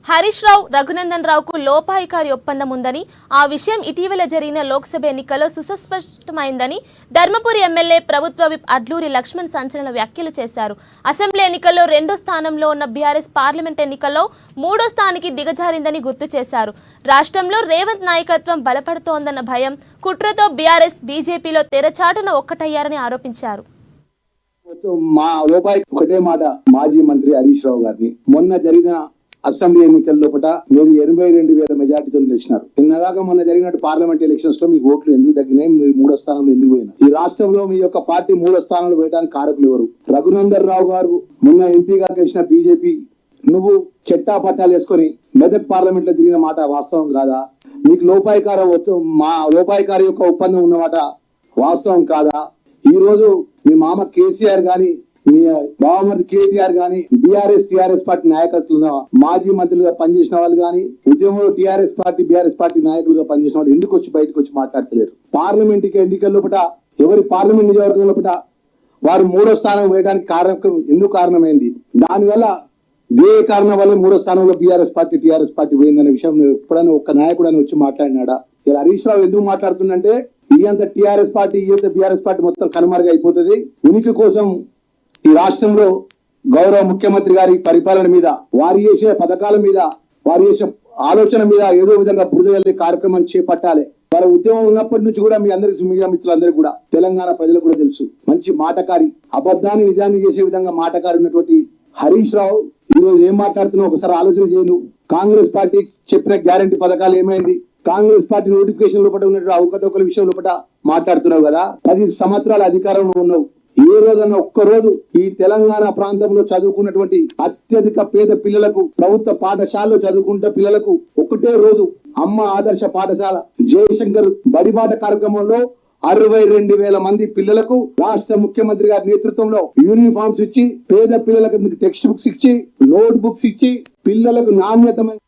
హరీష్ రావు రఘునందన్ రావుకు లోపాయికారి ఒప్పందం ఉందని, ఆ విషయం ఇటీవల జరిగిన లోక్సభ ఎన్నికల్లో సుస్పష్టమైందని ధర్మపురి ఎమ్మెల్యే ప్రభుత్వ విప్ అడ్లూరి లక్ష్మణ్ సంచలన వ్యాఖ్యలు చేశారు. అసెంబ్లీ ఎన్నికల్లో 2వ స్థానంలో ఉన్న బీఆర్ఎస్ పార్లమెంట్ ఎన్నికల్లో 3వ స్థానానికి దిగజారిందని గుర్తు చేశారు. రాష్ట్రంలో రేవంత్ నాయకత్వం బలపడుతోందన్న భయం, కుట్రతో బీఆర్ఎస్ బీజేపీలో తెరచాటున ఒక్కటయ్యారని ఆరోపించారు. మా లోపాయి ఒకటే మాట, మాజీ మంత్రి హరీష్ రావు గారిని మొన్న జరిగిన అసెంబ్లీ ఎన్నికల లోపల మీరు 82,000 మెజార్టీతో గెలిచినారు. నిన్నదాకా మొన్న జరిగినట్టు పార్లమెంట్ ఎలక్షన్స్ లో మీకు ఓట్లు ఎందుకు తగ్గినాయి? మీరు 3వ స్థానంలో ఎందుకు పోయినారు? ఈ రాష్ట్రంలో మీ యొక్క పార్టీ 3వ స్థానంలో పోయడానికి కారకులు ఎవరు? రఘునందన్ రావు గారు మొన్న ఎంపీగా గెలిచిన బీజేపీ, నువ్వు చెట్టా పట్టాలు వేసుకొని మెదక్ పార్లమెంట్ లో తిరిగిన మాట వాస్తవం కాదా? మీకు మా లోపాయికారి యొక్క ఒప్పందం ఉన్నమాట వాస్తవం కాదా? ఈ రోజు మీ మామ కేసీఆర్ గాని, మీ బావమర్ది కేటీఆర్ గాని, టీఆర్ఎస్ పార్టీ నాయకత్వంలో మాజీ మంత్రులుగా పనిచేసిన వాళ్ళు గాని, ఉద్యమంలో బీఆర్ఎస్ పార్టీ నాయకులుగా పనిచేసిన వాళ్ళు ఎందుకు వచ్చి బయటకు వచ్చి మాట్లాడతలేరు? పార్లమెంట్ ఎన్నికల లోపల ఎవరి పార్లమెంట్ నియోజకవర్గం లోపల వారు 3వ స్థానం వేయడానికి ఎందుకు కారణమైంది? దానివల్ల ఏ కారణం వల్ల 3వ స్థానంలో టీఆర్ఎస్ పార్టీ పోయిందనే విషయం ఎప్పుడైనా ఒక్క నాయకుడు అని వచ్చి మాట్లాడినాడా? ఇలా హరీష్ రావు ఎందుకు మాట్లాడుతుందంటే, ఇదంతా టీఆర్ఎస్ పార్టీ, బీఆర్ఎస్ పార్టీ మొత్తం కనుమరుగు అయిపోతుంది. ఉనికి కోసం ఈ రాష్ట్రంలో గౌరవ ముఖ్యమంత్రి గారి పరిపాలన మీద, వారు చేసే పథకాల మీద, వారు చేసే ఆలోచన మీద ఏదో విధంగా బురద కార్యక్రమం చేపట్టాలి. వారి ఉద్యమం ఉన్నప్పటి నుంచి కూడా మీ అందరికి, మీడియా మిత్రులందరికీ కూడా, తెలంగాణ ప్రజలకు కూడా తెలుసు, మంచి మాటకారి, అబద్ధాన్ని నిజాన్ని చేసే విధంగా మాటకారి ఉన్నటువంటి హరీష్ రావు ఈ రోజు ఏం మాట్లాడుతున్నావు ఒకసారి ఆలోచన చేయను. కాంగ్రెస్ పార్టీ చెప్పిన గ్యారంటీ పథకాలు ఏమైంది? కాంగ్రెస్ పార్టీ నోటిఫికేషన్ లోపల ఉన్నటువంటి అవకతవకల విషయం లోపల మాట్లాడుతున్నావు కదా. 10 సంవత్సరాల అధికారంలో ఉన్నావు. ఏ రోజన్నా ఒక్కరోజు ఈ తెలంగాణ ప్రాంతంలో చదువుకున్నటువంటి అత్యధిక పేద పిల్లలకు, ప్రభుత్వ పాఠశాలలో చదువుకుంటే పిల్లలకు ఒకటే రోజు అమ్మ ఆదర్శ పాఠశాల జయశంకర్ బడిబాట కార్యక్రమంలో 62,000 మంది పిల్లలకు రాష్ట్ర ముఖ్యమంత్రి గారి నేతృత్వంలో యూనిఫామ్స్ ఇచ్చి, పేద పిల్లలకు టెక్స్ట్ బుక్స్ ఇచ్చి, నోట్ బుక్స్ ఇచ్చి, పిల్లలకు నాణ్యతమైన